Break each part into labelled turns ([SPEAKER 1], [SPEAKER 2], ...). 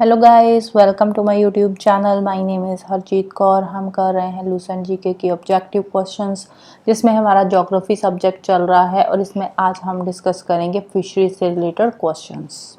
[SPEAKER 1] Hello guys, welcome to my YouTube channel. My name is Harjeet Kaur. हम कर रहे हैं लूसेंट जीके की ऑब्जेक्टिव क्वेश्चंस, जिसमें हमारा ज्योग्राफी सब्जेक्ट चल रहा है और इसमें आज हम डिस्कस करेंगे फिशरीज से रिलेटेड क्वेश्चंस।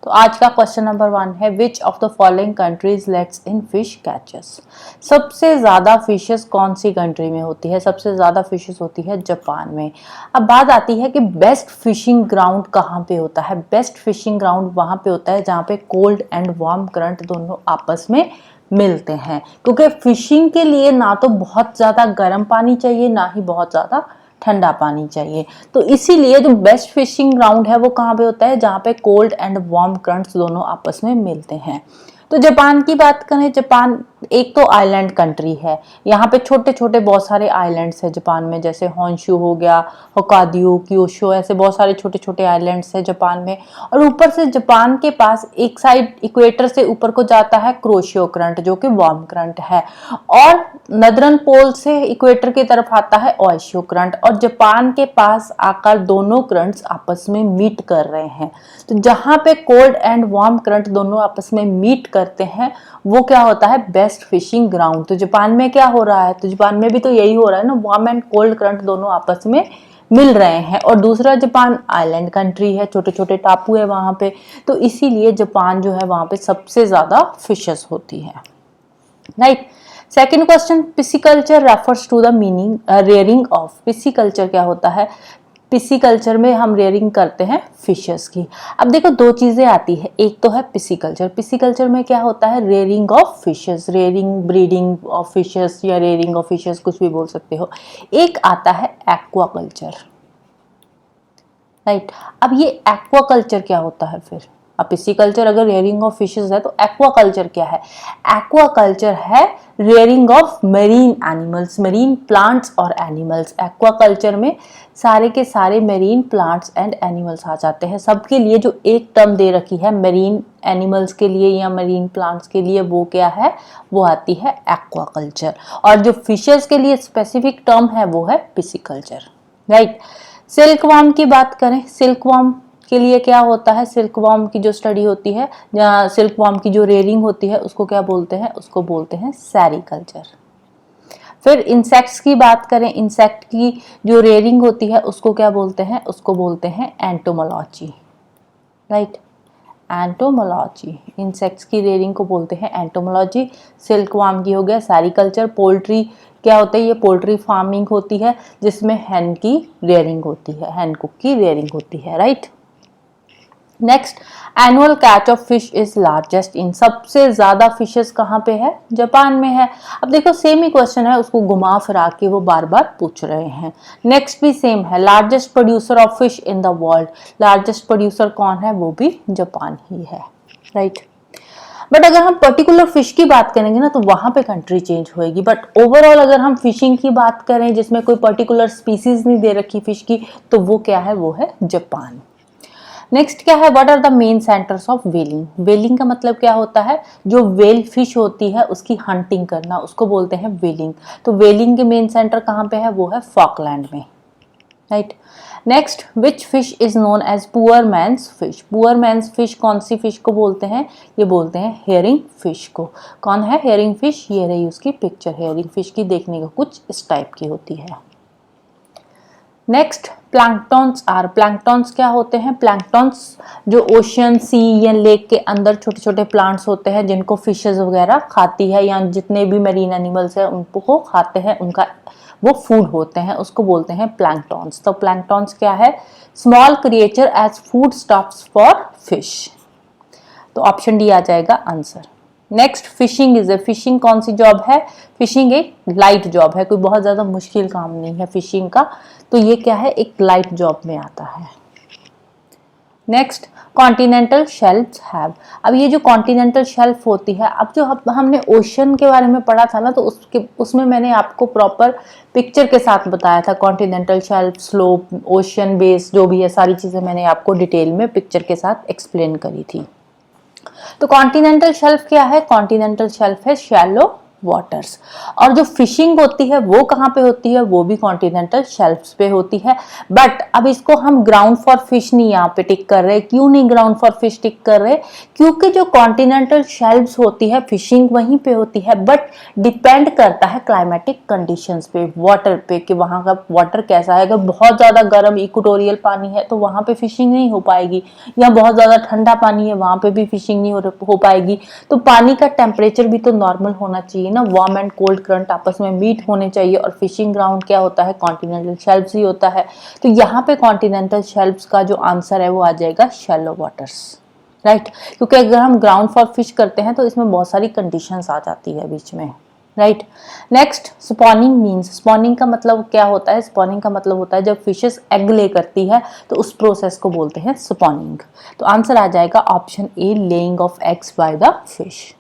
[SPEAKER 1] तो आज का क्वेश्चन नंबर 1 है, which of the following countries let's in fish catches. सबसे ज़्यादा फिशेस कौन सी कंट्री में होती है? सबसे ज़्यादा फिशेस होती है जापान में। अब बात आती है कि बेस्ट फिशिंग ग्राउंड कहाँ पे होता है। बेस्ट फिशिंग ग्राउंड वहाँ पे होता है जहाँ पे कोल्ड एंड वार्म करंट दोनों आपस में मिलते हैं, क्योंकि फिशिंग के लिए ना तो बहुत ज़्यादा गर्म पानी चाहिए, ना ही बहुत ज़्यादा ठंडा पानी चाहिए। तो इसीलिए जो बेस्ट फिशिंग ग्राउंड है वो कहाँ पे होता है? जहाँ पे कोल्ड एंड वार्म करंट्स दोनों आपस में मिलते हैं। तो जापान की बात करें, जापान एक तो आइलैंड कंट्री है। यहाँ पे छोटे छोटे बहुत सारे आइलैंड्स हैं जापान में, जैसे होन्शु हो गया, होकायदो, क्यूशू, ऐसे बहुत सारे छोटे छोटे आइलैंड्स हैं जापान में। और ऊपर से जापान के पास एक साइड इक्वेटर से ऊपर को जाता है क्रोशियो करंट, जो कि वार्म करंट है, और नदरन पोल से इक्वेटर की तरफ आता है ओशियो करंट। और जापान के पास आकर दोनों करंट्स आपस में मीट कर रहे हैं। तो जहां पे कोल्ड एंड वार्म करंट दोनों आपस में मीट करते हैं वो क्या होता है? Best fishing ground. तो जापान में क्या हो रहा है? तो जापान में भी तो यही हो रहा है ना, वार्म एंड कोल्ड करंट दोनों आपस में मिल रहे हैं। और दूसरा, जापान आइलैंड कंट्री है, छोटे छोटे टापू है वहां पे, तो इसीलिए जापान जो है वहां पे सबसे ज्यादा फिशेस होती है। Right. Second question, pisciculture refers to the meaning rearing of. Pisciculture क्या होता है? पिसिकल्चर में हम रेयरिंग करते हैं फिशेस की। अब देखो, दो चीजें आती है, एक तो है पिसिकल्चर। पिसिकल्चर में क्या होता है? Rearing of fishes, rearing, breeding of fishes या रेयरिंग ऑफ फिशेस, कुछ भी बोल सकते हो। एक आता है एक्वाकल्चर। राइट। अब ये एक्वाकल्चर क्या होता है फिर? अब पिसिकल्चर अगर रेयरिंग ऑफ फिशेस है तो एक्वाकल्चर क्या है? एक्वाकल्चर है rearing of marine animals, marine plants और एनिमल्स। एक्वाकल्चर में सारे के सारे मरीन प्लांट्स एंड एनिमल्स आ जाते हैं। सबके लिए जो एक टर्म दे रखी है मरीन एनिमल्स के लिए या मरीन प्लांट्स के लिए, वो क्या है? वो आती है एक्वाकल्चर। और जो फिशेस के लिए स्पेसिफिक टर्म है वो है पिसिकल्चर। राइट। सिल्कवर्म की बात करें, सिल्कवर्म के लिए क्या होता है? सिल्कवर्म की जो स्टडी होती है, जहाँ सिल्कवर्म की जो रेयरिंग होती है, उसको क्या बोलते हैं? उसको बोलते हैं सेरीकल्चर। फिर इंसेक्ट्स की बात करें, इंसेक्ट की जो रेयरिंग होती है उसको क्या बोलते हैं? उसको बोलते हैं एंटोमोलॉजी। राइट। एंटोमोलॉजी, इंसेक्ट्स की रेयरिंग को बोलते हैं एंटोमोलॉजी। सिल्कवर्म की हो गया सेरीकल्चर। पोल्ट्री क्या होता है? ये पोल्ट्री फार्मिंग होती है जिसमें हैन की रेयरिंग होती है, हैन कुक की रेयरिंग होती है। Right. Next, annual catch of fish is largest in. सबसे ज्यादा फिशेस कहाँ पे है? जापान में है। अब देखो, सेम ही क्वेश्चन है, उसको घुमा फिरा के वो बार बार पूछ रहे हैं। नेक्स्ट भी सेम है, largest producer of fish in the world. Largest producer कौन है? वो भी जापान ही है। राइट। बट अगर हम पर्टिकुलर फिश की बात करेंगे ना तो वहां पे कंट्री चेंज होएगी। बट ओवरऑल अगर हम फिशिंग की बात करें जिसमें कोई पर्टिकुलर स्पीसीज नहीं दे रखी फिश की, तो वो क्या है? वो है जापान। नेक्स्ट क्या है? What are the main centres of whaling. Whaling का मतलब क्या होता है? जो व्हेल फिश होती है उसकी हंटिंग करना, उसको बोलते हैं व्हेलिंग। तो व्हेलिंग के मेन सेंटर कहाँ पे है? वो है फॉकलैंड में। Right. Next, which fish is known as poor man's fish. Poor man's fish कौन सी फिश को बोलते हैं? ये बोलते हैं हेरिंग फिश को। कौन है हेरिंग फिश? ये रही उसकी पिक्चर, हेरिंग फिश की, देखने का कुछ इस टाइप की होती है। Next, planktons are. प्लैंक्टॉन्स क्या होते हैं? प्लैंक्टॉन्स जो ओशियन, सी या लेक के अंदर छोटे छोटे प्लांट्स होते हैं जिनको फिशेस वगैरह खाती है, या जितने भी मरीन एनिमल्स हैं उनको खाते हैं, उनका वो फूड होते हैं, उसको बोलते हैं प्लैंक्टॉन्स। तो प्लैंक्टॉन्स क्या है? Small creature as food stops for fish. तो ऑप्शन डी आ जाएगा answer. Next, fishing is a. Fishing कौन सी जॉब है? फिशिंग एक लाइट जॉब है, कोई बहुत ज्यादा मुश्किल काम नहीं है फिशिंग का। तो ये क्या है? एक लाइट जॉब में आता है। Next, continental shelfs have. अब ये जो कॉन्टिनेंटल शेल्फ होती है, अब जो हमने ओशन के बारे में पढ़ा था ना, तो उसमें मैंने आपको प्रॉपर पिक्चर के साथ बताया था। Continental shelf, slope, ocean base, जो भी है सारी चीजें मैंने आपको डिटेल में पिक्चर के साथ एक्सप्लेन करी थी। तो कॉन्टिनेंटल शेल्फ क्या है? कॉन्टिनेंटल शेल्फ है शैलो वाटर्स। और जो फिशिंग होती है वो कहाँ पे होती है, वो भी कॉन्टिनेंटल शेल्फ्स पे होती है। बट अब इसको हम ग्राउंड फॉर फिश नहीं यहाँ पे टिक कर रहे। क्यों नहीं ग्राउंड फॉर फिश टिक कर रहे? क्योंकि जो कॉन्टिनेंटल शेल्फ्स होती है फिशिंग वहीं पे होती है, बट डिपेंड करता है क्लाइमेटिक कंडीशंस पे, वाटर पे, कि वहाँ का वाटर कैसा है। अगर बहुत ज़्यादा गर्म इक्वेटोरियल पानी है तो वहाँ पे फिशिंग नहीं हो पाएगी, या बहुत ज़्यादा ठंडा पानी है वहाँ पे भी फिशिंग नहीं हो पाएगी। तो पानी का टेम्परेचर भी तो नॉर्मल होना चाहिए ना, वार्म एंड कोल्ड करंट आपस में मीट होने चाहिए। और फिशिंग ग्राउंड क्या होता है, कॉन्टिनेंटल शेल्फ्स ही होता है। तो यहाँ पे कॉन्टिनेंटल शेल्फ्स का जो आंसर है वो आ जाएगा शैलो वाटर्स, राइट। क्योंकि अगर हम ग्राउंड फॉर फिश करते हैं तो इसमें बहुत सारी कंडीशंस आ जाती है बीच में, right. Next, spawning means, spawning का मतलब क्या होता है? स्पॉनिंग का मतलब होता है जब फिशेस एग ले करती है तो उस प्रोसेस को बोलते हैं स्पॉनिंग। तो आंसर आ जाएगा option A, laying of eggs by the fish.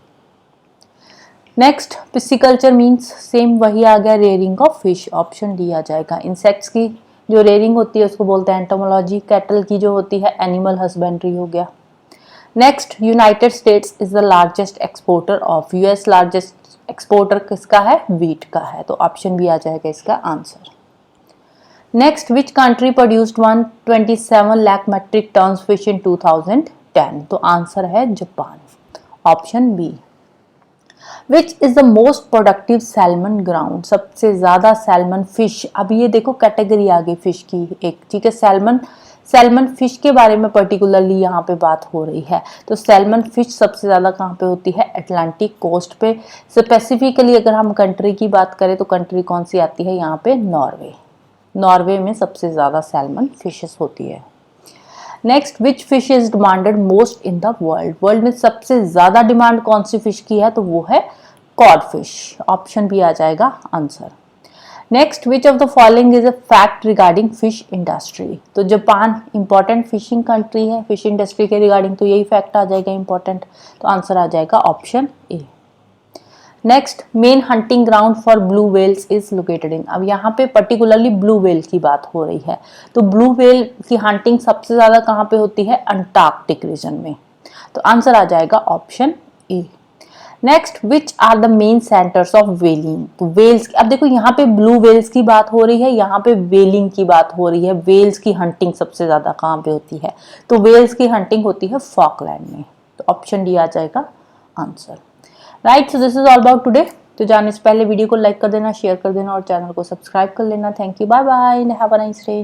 [SPEAKER 1] Next, pisciculture means, same वही आ गया, rearing of fish, option D आ जाएगा। इंसेक्ट्स की जो रेयरिंग होती है उसको बोलते हैं एंटोमोलॉजी। कैटल की जो होती है एनिमल हस्बेंड्री हो गया। Next, United states is the largest exporter of, US largest exporter किसका है? व्हीट का है। तो ऑप्शन बी आ जाएगा इसका answer. Next, which country produced 127 lakh metric tons fish in 2010? तो आंसर है Japan, option B. Which is the most productive salmon ground? सबसे ज्यादा सैल्मन फिश, अब ये देखो कैटेगरी आ गई फिश की एक, ठीक है। सैल्मन फिश के बारे में पर्टिकुलरली यहाँ पे बात हो रही है। तो सैल्मन फिश सबसे ज़्यादा कहाँ पे होती है? अटलांटिक कोस्ट पे। स्पेसिफिकली अगर हम कंट्री की बात करें तो कंट्री कौन सी आती है यहाँ पे? नॉर्वे। नॉर्वे में सबसे ज़्यादा सैल्मन फिशेस होती है। Next, which fish is demanded most in the world? World में सबसे ज़्यादा डिमांड कौन सी फिश की है? तो वो है कॉड फिश, ऑप्शन बी आ जाएगा answer. Next, which of the following is a fact regarding fish industry? तो जापान इंपॉर्टेंट फिशिंग कंट्री है, फिश इंडस्ट्री के रिगार्डिंग तो यही फैक्ट आ जाएगा इंपॉर्टेंट। तो आंसर आ जाएगा option A. Next, main hunting ground for blue whales is located in, अब यहाँ पे पर्टिकुलरली ब्लू वेल की बात हो रही है। तो ब्लू वेल की हंटिंग सबसे ज्यादा कहाँ पे होती है? अंटार्कटिक रीजन में। तो आंसर आ जाएगा option A. Next, which are the main centres of whaling? तो वेल्स, अब देखो यहाँ पे ब्लू वेल्स की बात हो रही है, यहाँ पे वेलिंग की बात हो रही है। वेल्स की हंटिंग सबसे ज्यादा कहाँ पे होती है? तो वेल्स की हंटिंग होती है फॉकलैंड में। तो ऑप्शन डी आ जाएगा answer, right. So this is all about today. तो जाने से पहले वीडियो को लाइक कर देना, शेयर कर देना और चैनल को सब्सक्राइब कर लेना। Thank you, bye bye, have a nice day.